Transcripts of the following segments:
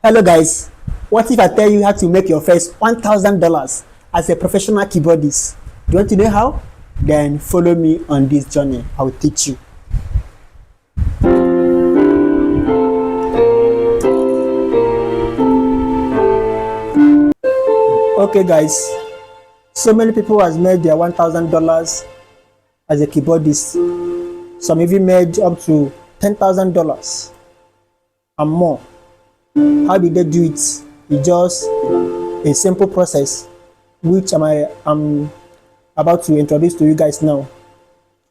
Hello guys, what if I tell you how to make your first $1,000 as a professional keyboardist? Do you want to know how? Then follow me on this journey. I will teach you. Okay guys, so many people has made their $1,000 as a keyboardist. Some even made up to $10,000 and more. How did they do it? It's just a simple process which I'm about to introduce to you guys now.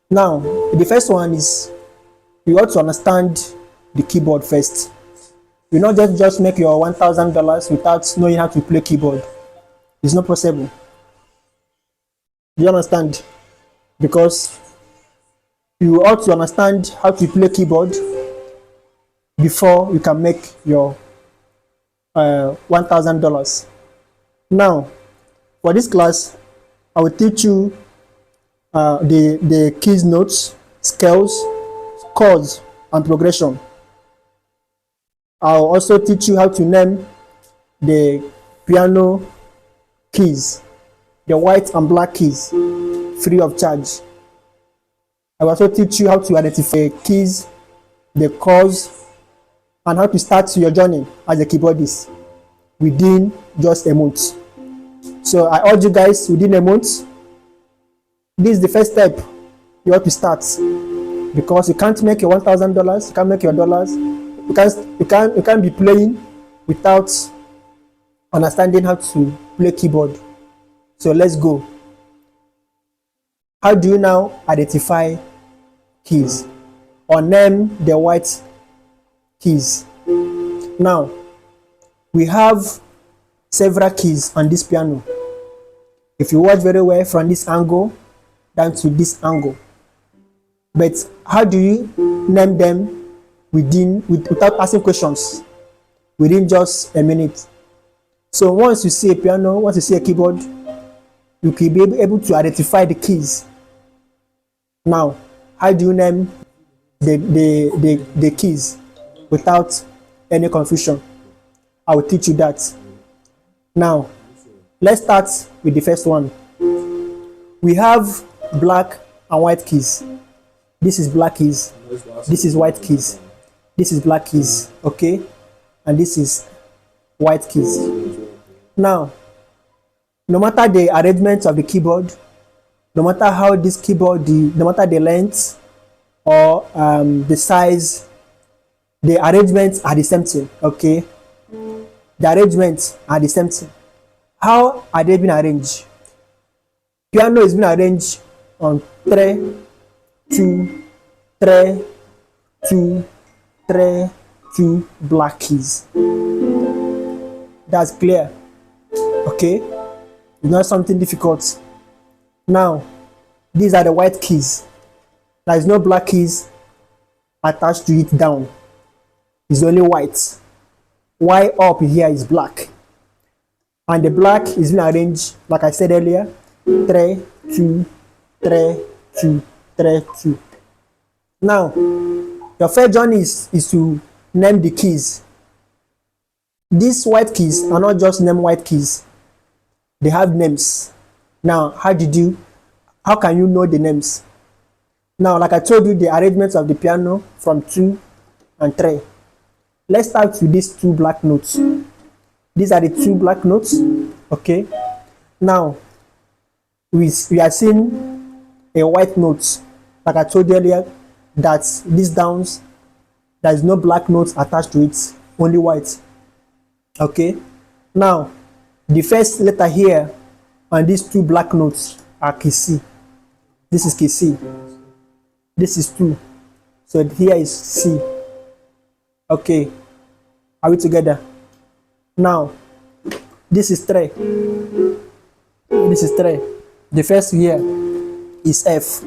Now, the first one is you ought to understand the keyboard first. You not just make your $1,000 without knowing how to play keyboard. It's not possible. Do you understand? Because you ought to understand how to play keyboard before you can make your $1,000. Now, for this class, I will teach you the keys, notes, scales, chords, and progression. I'll also teach you how to name the piano keys, the white and black keys, free of charge. I will also teach you how to identify keys, the chords, and how to start your journey as a keyboardist within just a month. So I urge you guys, within a month, this is the first step you have to start, because you can't make your $1,000, you can't make your dollars, you can't be playing without understanding how to play keyboard. So let's go. How do you now identify keys or name the white keys? Now, we have several keys on this piano. If you watch very well from this angle down to this angle. But how do you name them without asking questions within just a minute? So once you see a piano, once you see a keyboard, you can be able to identify the keys. Now, how do you name the keys without any confusion? I will teach you that. Now, let's start with the first one. We have black and white keys. This is black keys. This is white keys. This is black keys, okay? And this is white keys. Now, no matter the arrangement of the keyboard, no matter how this keyboard, no matter the length or the size, the arrangements are the same thing, okay? The arrangements are the same thing. How are they being arranged? Piano is being arranged on 3, 2, 3, 2, 3, 2 black keys. That's clear, okay? It's not something difficult. Now, these are the white keys. There is no black keys attached to it down. It's only white. Why up here is black. And the black is being arranged, like I said earlier, 3, 2, 3, 2, 3, 2. Now, your first journey is to name the keys. These white keys are not just named white keys. They have names. Now, how can you know the names? Now, like I told you, the arrangements of the piano from 2 and 3. Let's start with these 2 black notes. These are the 2 black notes, okay? Now, we are seeing a white note. Like I told you earlier, that these downs, there is no black notes attached to it, only white, okay? Now, the first letter here on these 2 black notes are key C. This is key C. This is 2. So here is C. Okay. Are we together? Now, this is 3. This is 3. The first here is F.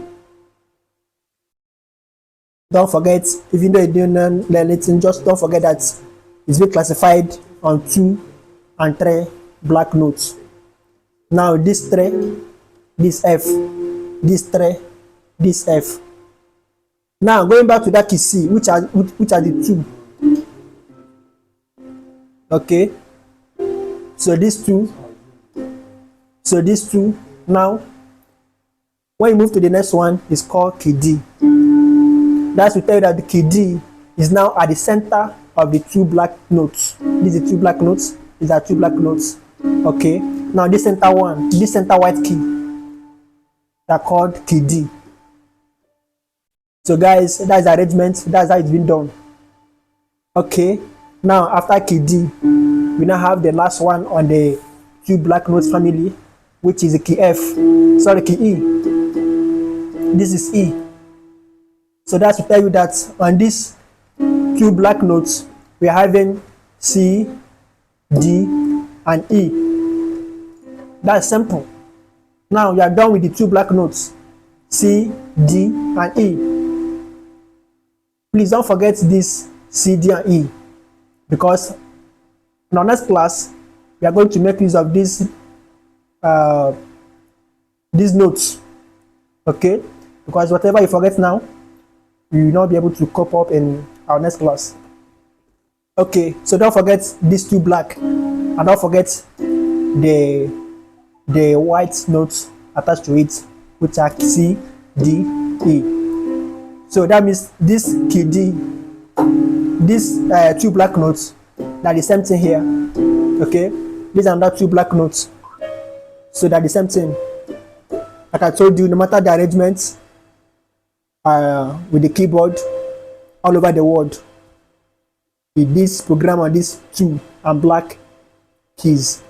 Don't forget, even though you don't learn anything, just don't forget that it's been classified on 2 and 3 black notes. Now this 3, this F, this 3, this F. Now going back to that key C, which are the 2. Okay, so these two, now when you move to the next one, is called key D. That's to tell you that the key D is now at the center of the two black notes. These are two black notes. These are two black notes. Okay. Now this center one, this center white key, they're called key D. So guys, that's the arrangement. That's how it's been done. Okay. Now after key D, we now have the last one on the two black notes family, which is the key F. Sorry, key E. This is E. So that's to tell you that on these two black notes, we are having C, D, and E. That's simple. Now you are done with the two black notes, C, D, and E. Please don't forget this C, D, and E, because in our next class, we are going to make use of these notes. Okay? Because whatever you forget now, you will not be able to cope up in our next class. Okay, so don't forget these two black, and don't forget the white notes attached to it, which are C, D, E. So that means this key D, these two black notes, they're the same thing here. Okay, these are another two black notes, so they're the same thing. Like I told you, no matter the arrangements with the keyboard all over the world, with this program on these two and black keys.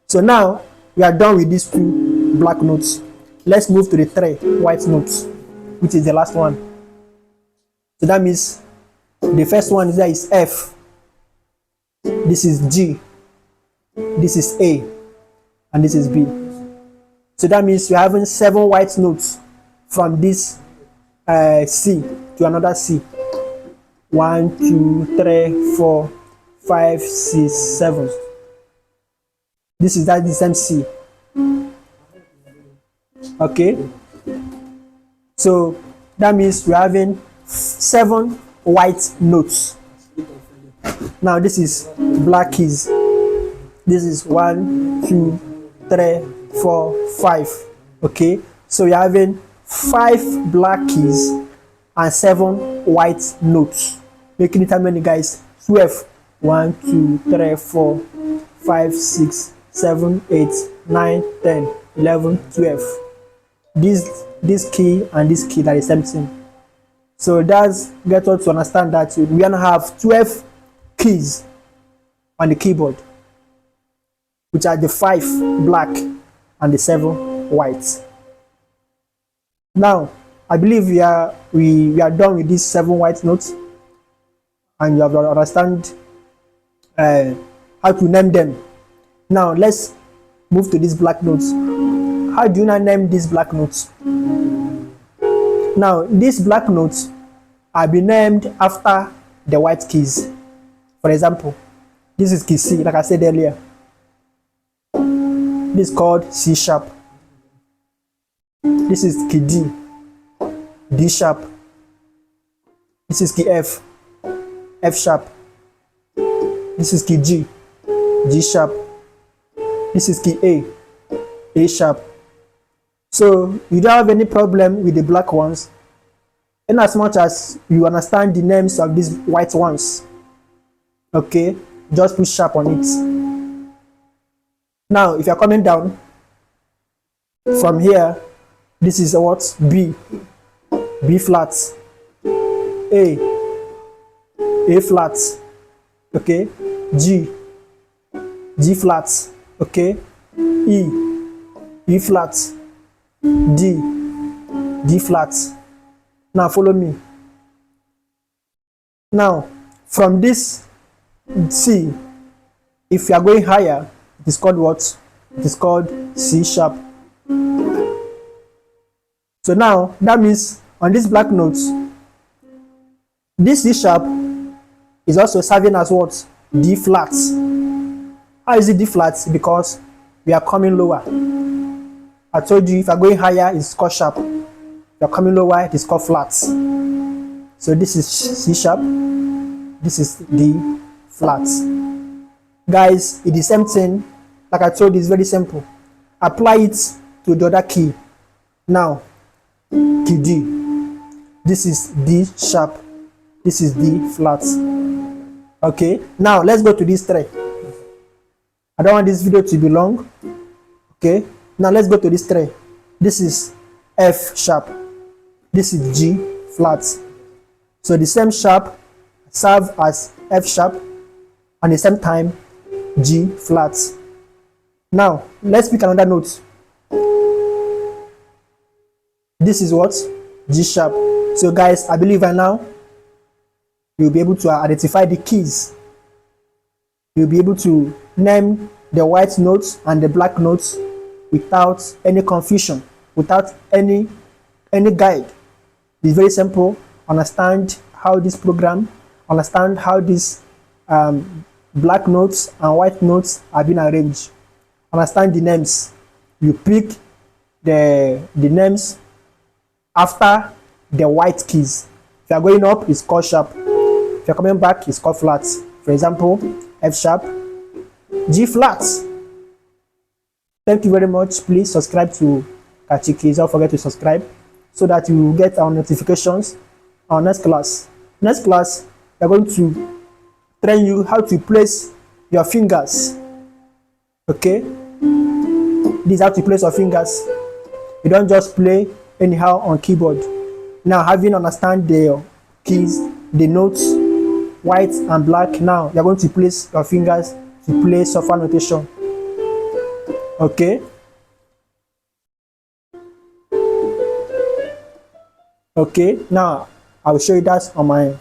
So now we are done with these two black notes. Let's move to the three white notes, which is the last one. So that means the first one there is F, this is G, this is A, and this is B. So that means we're having 7 white notes from this C to another C. 1, 2, 3, 4, 5, 6, 7. This is the same C. Okay. So that means we're having 7 white notes. Now this is black keys. This is 1, 2, 3, 4, 5. Okay. So you're having 5 black keys and 7 white notes, making it how many, guys? 12. 1, 2, 3, 4, 5, 6, 7, 8, 9, 10, 11, 12. This key and this key are the same thing. So that's get us to understand that we gonna have 12 keys on the keyboard, which are the 5 black and the 7 white. Now I believe we are done with these 7 white notes, and you have to understand how to name them. Now let's move to these black notes. How do you now name these black notes? Now these black notes are be named after the white keys. For example, this is key C, like I said earlier. This is called C sharp. This is key D, D sharp. This is key F, F sharp. This is key G, G sharp. This is key A, A sharp. So you don't have any problem with the black ones, in as much as you understand the names of these white ones. Okay, just put sharp on it. Now if you're coming down from here, this is what? B, B flat, A flat, okay, G, G flat, okay, E flat, D, D flat. Now follow me. Now from this C, if you are going higher, it is called what? It is called C sharp. So now that means on these black notes, this C sharp is also serving as what? D flat. How is it D flat? Because we are coming lower. I told you if you are going higher, it's called sharp. If you are coming lower, it is called flat. So this is C sharp. This is D flat. Guys, it's the same thing. Like I told you, it's very simple. Apply it to the other key. Now, key D. This is D sharp. This is D flat. Okay, now let's go to this three. I don't want this video to be long. Okay, now let's go to this three. This is F sharp. This is G flat. So the same sharp serve as F sharp, and the same time G flat. Now let's pick another note. This is what? G sharp. So guys, I believe right now you'll be able to identify the keys. You'll be able to name the white notes and the black notes without any confusion, without any guide. It's very simple. Understand how this program, understand how these black notes and white notes are being arranged. Understand the names. You pick the names after the white keys. If you are going up, it's called sharp. If you're coming back, it's called flat. For example, F sharp, G flat. Thank you very much. Please subscribe to Kachy. Don't forget to subscribe so that you will get our notifications on next class. Next class, we're going to train you how to place your fingers. Okay? This is how to place your fingers. You don't just play anyhow on keyboard. Now, having understand the keys, the notes, white and black, now you're going to place your fingers to play software notation. Okay? Okay, now I will show you that on my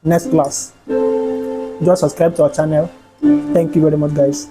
next class. Just subscribe to our channel. Thank you very much, guys.